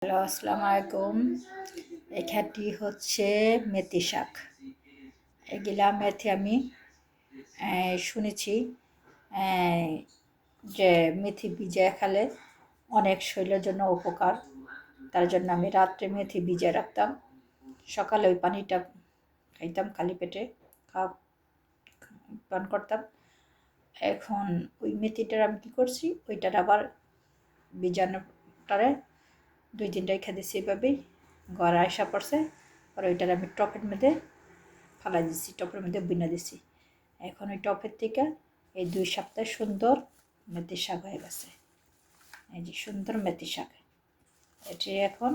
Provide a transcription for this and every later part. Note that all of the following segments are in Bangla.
হ্যালো, আসসালামু আলাইকুম। এখানটি হচ্ছে মেথি শাক। এগুলা মেথি আমি শুনেছি যে মেথি ভিজিয়ে খেলে অনেক শরীরের জন্য উপকার। তার জন্য আমি রাত্রে মেথি ভিজিয়ে রাখতাম, সকালে ওই পানিটা খাইতাম, খালি পেটে খাওয়া পান করতাম। এখন ওই মেথিটার আমি কী করছি, ওইটার আবার বীজাণুটারে 2-3 রেখে দিছি, এভাবেই ঘরে আসা পড়ছে। আর ওইটার আমি টপের মধ্যে ফালাই দিছি, টপের মধ্যে বিনা দিছি। এখন ওই টপের থেকে এই 2 সপ্তাহে সুন্দর মেথি শাক হয়ে গেছে। এই যে সুন্দর মেথি শাক, এটি এখন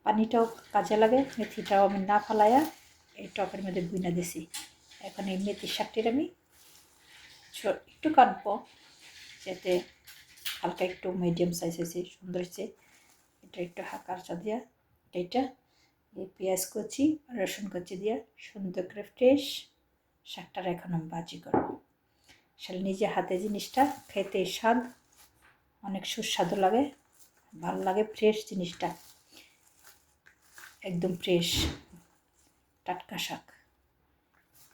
পানিটাও কাজে লাগে, মেথিটাও আমি না ফালাইয়া এই টপের মধ্যে বিনা দিছি। এখন এই মেথি শাকটির আমি একটু কাটবো, যাতে হালকা একটু মিডিয়াম সাইজ হয়েছে, সুন্দর হয়েছে। এটা একটু কাঁচা দিয়া এইটা এই পেঁয়াজ কুচি রসুন কুচি দিয়া সুন্দর করে ফ্রেশ শাকটার এখন আমি ভাজি করব। আসলে নিজে হাতে জিনিসটা খেতে স্বাদ অনেক সুস্বাদু লাগে, ভালো লাগে। ফ্রেশ জিনিসটা, একদম ফ্রেশ টাটকা শাক।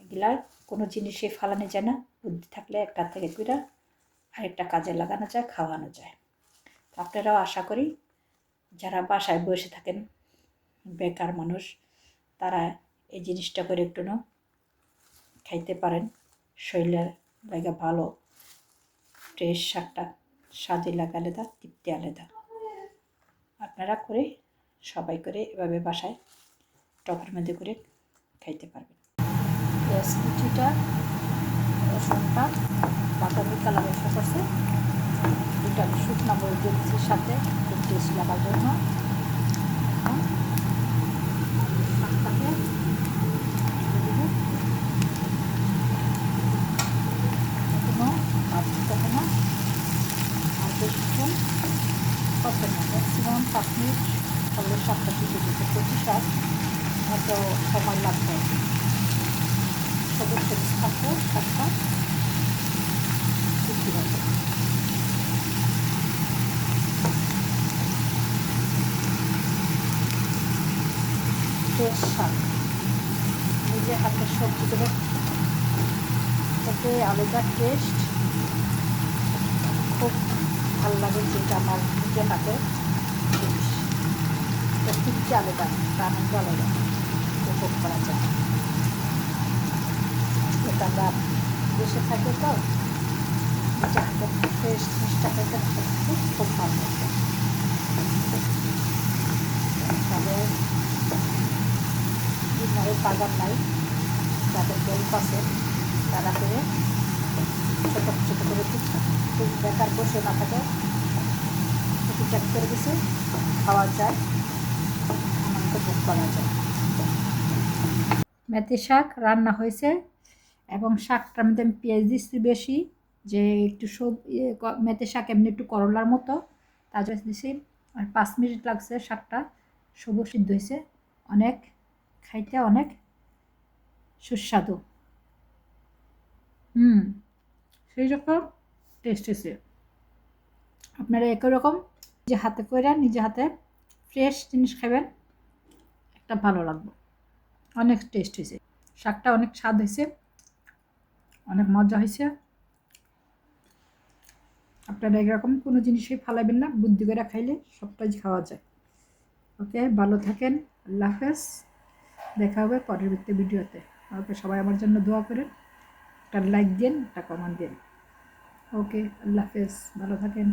এগুলার কোনো জিনিসই ফালানো যায় না, বুদ্ধি থাকলে একটা থেকে দুইটা আরেকটা কাজে লাগানো যায়, খাওয়ানো যায়। আপনারাও আশা করি যারা বাসায় বসে থাকেন, বেকার মানুষ, তারা এই জিনিসটা করে একটু খাইতে পারেন। শরীরের লাগে ভালো, ফ্রেশ শাকটা স্বাদই লাগে আলাদা, তৃপ্তি আলাদা। আপনারা করে সবাই করে এভাবে বাসায় টপের মধ্যে করে খাইতে পারবেন। পেঁয়াজ কুচিটা রসুনটা বাদামি কালার এসে করছে, এটা আমি শুকনো মরিচ দিয়েছি সাথে একটু টেস্ট লাগার জন্য। শাকটাকে এখনো ভাজতে হবে না, আর বেশিক্ষণ করতে না, ম্যাক্সিমাম 5 মিনিট করলে শাকটা দিতে দিতে কচি শাক এত সময় লাগবে। সবুজ সবুজ থাকবে শাকটা, কুচি হবে। ফ্রেশ শাক, নিজের হাতের সবজি করে খেতে আলাদা টেস্ট, খুব ভালো লাগে। যেটা আমার নিজের হাতে জিনিস, তৃপ্তি আলাদা, আনন্দ আলাদা উপভোগ করা যায়। এটা আমরা দেশে থাকি তো নিজের হাতে ফ্রেশ জিনিসটা খেতে খুব ভালো লাগে। তাদের ডিনারের বাগান নাই, যাদের গল্প আছে তারা করে ছোটো ছোটো করে খুব বেকার বসে না থাকে, টুকটাক করে দিছে খাওয়া যায়, আনন্দ ভোগ করা যায়। মেথি শাক রান্না হয়েছে এবং শাকটার মধ্যে আমি পেঁয়াজ দিচ্ছি বেশি, যে একটু সব মেথি শাক এমনি একটু করলার মতো, তাজা দিছি। আর 5 মিনিট লাগছে, শাকটা সবুজ সিদ্ধ হয়েছে, অনেক খাইতে অনেক সুস্বাদু। সেই রকম টেস্ট হয়েছে। আপনারা একই রকম নিজে হাতে করে নিজে হাতে ফ্রেশ জিনিস খাবেন, একটা ভালো লাগবে, অনেক টেস্ট হয়েছে। শাকটা অনেক স্বাদ হয়েছে, অনেক মজা হয়েছে। আপনারা এরকম কোনো জিনিসই ফালাবেন না, বুদ্ধি করে খাইলে সবটাই খাওয়া যায়। ওকে, ভালো থাকেন, আল্লাহ হাফেজ। দেখা হবে পরবর্তী ভিডিওতে। ওকে, সবাই আমার জন্য দোয়া করেন, একটা লাইক দিন, একটা কমেন্ট দিন। ওকে, আল্লাহ হাফেজ, ভালো থাকেন।